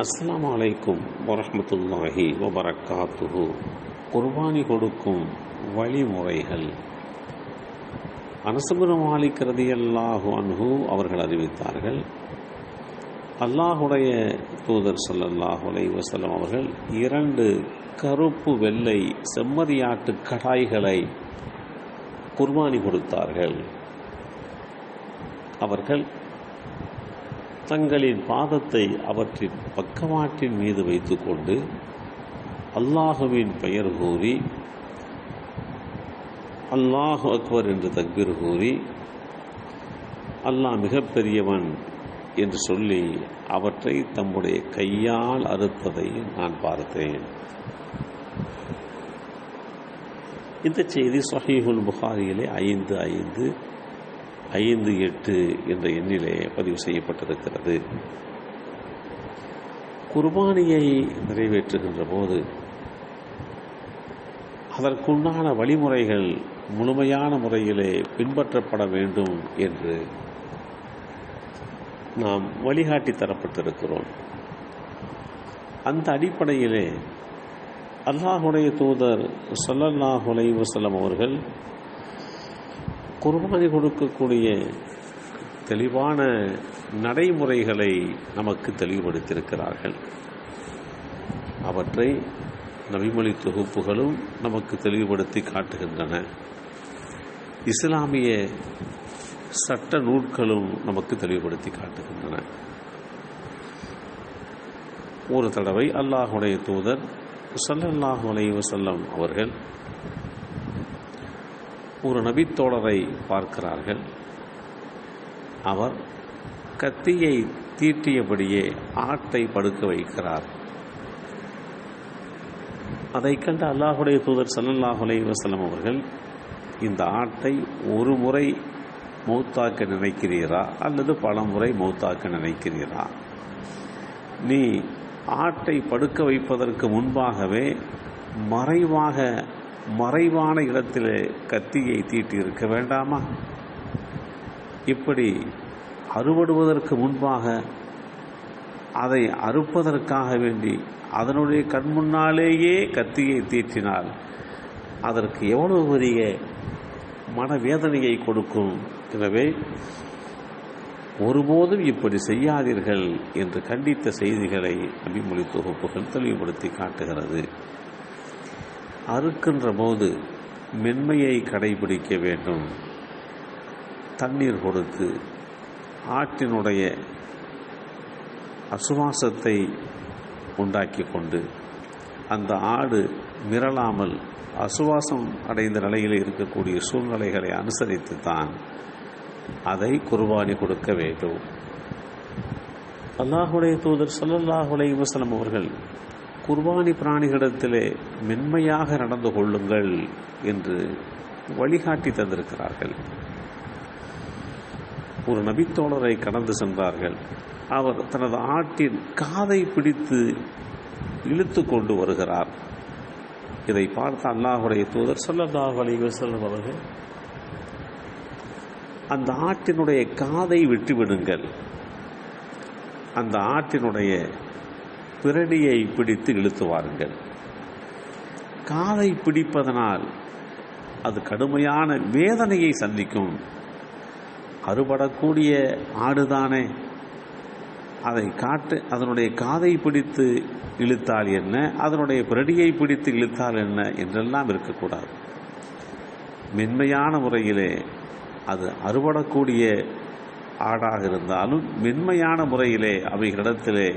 அஸ்ஸலாமு அலைக்கும் வரஹ்மத்துல்லாஹி வபரகாத்துஹு. குர்பானி கொடுக்கும் வழிமுறைகள். அனஸ் இப்னு மாலிக் ரலியல்லாஹு அன்ஹு அவர்கள் அறிவித்தார்கள், அல்லாஹுடைய தூதர் ஸல்லல்லாஹு அலைஹி வஸல்லம் அவர்கள் 2 கருப்பு வெள்ளை செம்மறியாட்டு கடாய்களை குர்பானி கொடுத்தார்கள். அவர்கள் தங்களின் பாதத்தை அவற்றின் பக்கவாட்டின் மீது வைத்துக்கொண்டு அல்லாஹுவின் பெயர் கூறி அல்லாஹு அக்பர் என்று தக்பீர் கூறி அல்லாஹ் மிகப்பெரியவன் என்று சொல்லி அவற்றை தம்முடைய கையால் அறுப்பதை நான் பார்த்தேன். இந்த செய்தி ஸஹீஹுல் புகாரியிலே 5558 என்ற எண்ணிலே பதிவு செய்யப்பட்டிருக்கிறது. குர்பானியை நிறைவேற்றுகின்ற போது அதற்குண்டான வழிமுறைகள் முழுமையான முறையிலே பின்பற்றப்பட வேண்டும் என்று நாம் வழிகாட்டி தரப்பட்டிருக்கிறோம். அந்த அடிப்படையிலே அல்லாஹுடைய தூதர் ஸல்லல்லாஹு அலைஹி வஸல்லம் அவர்கள் குர்பானி கொடுக்கக்கூடிய தெளிவான நடைமுறைகளை நமக்கு தெளிவுபடுத்தியிருக்கிறார்கள். அவற்றை நபிமொழி தொகுப்புகளும் நமக்கு தெளிவுபடுத்தி காட்டுகின்றன. இஸ்லாமிய சட்ட நூல்களும் நமக்கு தெளிவுபடுத்தி காட்டுகின்றன. ஒரு தடவை அல்லாஹுடைய தூதர் ஸல்லல்லாஹு அலைஹி வஸல்லம் அவர்கள் ஒரு நபித்தோழரை பார்க்கிறார்கள். அவர் கத்தியை தீட்டியபடியே ஆட்டை படுக்க வைக்கிறார். அதை கண்ட அல்லாஹுடைய தூதர் ஸல்லல்லாஹு அலைஹி வஸல்லம் அவர்கள், இந்த ஆட்டை ஒரு முறை மௌத்தாக்க நினைக்கிறீரா அல்லது பல முறை மௌத்தாக்க நினைக்கிறீரா? நீ ஆட்டை படுக்க வைப்பதற்கு முன்பாகவே மறைவான இடத்திலே கத்தியை தீட்டி இருக்க வேண்டாமா? இப்படி அறுவடுவதற்கு முன்பாக அதை அறுப்பதற்காக வேண்டி அதனுடைய கண்முன்னாலேயே கத்தியை தீட்டினால் அதற்கு எவ்வளவு பெரிய மனவேதனையை கொடுக்கும். எனவே ஒருபோதும் இப்படி செய்யாதீர்கள் என்று கண்டித்த செய்திகளை நபிமொழி தொகுப்புகள் தெளிவுபடுத்தி காட்டுகிறது. அறுக்கின்ற போது மென்மையை கடைபிடிக்க வேண்டும். தண்ணீர் கொடுத்து ஆட்டினுடைய அசுவாசத்தை உண்டாக்கி கொண்டு அந்த ஆடு மிரளாமல் அசுவாசம் அடைந்த நிலையில் இருக்கக்கூடிய சூழ்நிலைகளை அனுசரித்து தான் அதை குர்பானி கொடுக்க வேண்டும். அல்லாஹுடைய தூதர் ஸல்லல்லாஹு அலைஹி வஸல்லம் அவர்கள் குர்பானி பிராணிகளிடத்திலே மென்மையாக நடந்து கொள்ளுங்கள் என்று வழிகாட்டி தந்திருக்கிறார்கள். ஒரு நபித்தோழரை கடந்து சென்றார்கள். அவர் தனது ஆட்டின் காதை பிடித்து இழுத்து கொண்டு வருகிறார். இதை பார்த்த அல்லாஹுடைய தூதர் ஸல்லல்லாஹு அலைஹி வஸல்லம் அவர்கள், அந்த ஆட்டினுடைய காதை விட்டுவிடுங்கள், அந்த ஆட்டினுடைய பிரடியை பிடித்து இழுத்து வாருங்கள். காதை பிடிப்பதனால் அது கடுமையான வேதனையை சந்திக்கும். அறுபடக்கூடிய ஆடுதானே, அதனுடைய காதை பிடித்து இழுத்தால் என்ன, அதனுடைய பிரடியை பிடித்து இழுத்தால் என்ன என்றெல்லாம் இருக்கக்கூடாது. மென்மையான முறையிலே அது அறுபடக்கூடிய ஆடாக இருந்தாலும் மென்மையான முறையிலே அவைகளிடத்திலே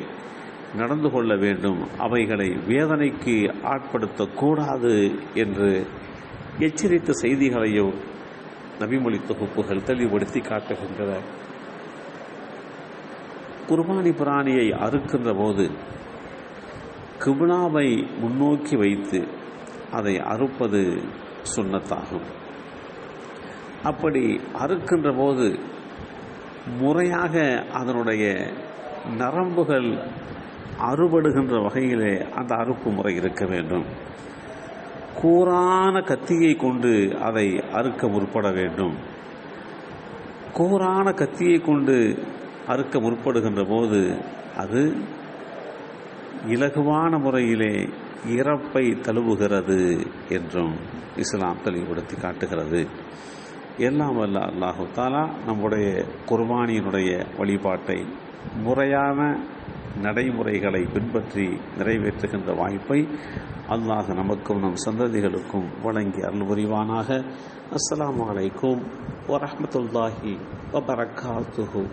நடந்து கொள்ள வேண்டும். அவைகளை வேதனைக்கு ஆட்படுத்தக்கூடாது என்று எச்சரித்த செய்திகளையும் நபிமொழி தொகுப்புகள் தெளிவுபடுத்தி காட்டுகின்றன. குர்பானி பிராணியை அறுக்கின்ற போது கிப்லாவை முன்னோக்கி வைத்து அதை அறுப்பது சுன்னத்தாகும். அப்படி அறுக்கின்ற போது முறையாக அதனுடைய நரம்புகள் அறுபடுகின்ற வகையிலே அந்த அறுப்பு முறை இருக்க வேண்டும். கூரான கத்தியை கொண்டு அதை அறுக்க முற்பட வேண்டும். கூரான கத்தியை கொண்டு அறுக்க முற்படுகின்ற போது அது இலகுவான முறையிலே இறப்பை தழுவுகிறது என்றும் இஸ்லாம் தெளிவுபடுத்தி காட்டுகிறது. எல்லாம் வல்ல அல்லாஹு தாலா நம்முடைய குர்பானியினுடைய வழிபாட்டை முறையான நடைமுறைகளை பின்பற்றி நிறைவேற்றுகின்ற வாய்ப்பை அல்லாஹ் நமக்கும் நம் சந்ததிகளுக்கும் வழங்கி அருள் புரிவானாக. அஸ்ஸலாமு அலைக்கும் வரஹ்மத்துல்லாஹி வபரகாத்துஹு.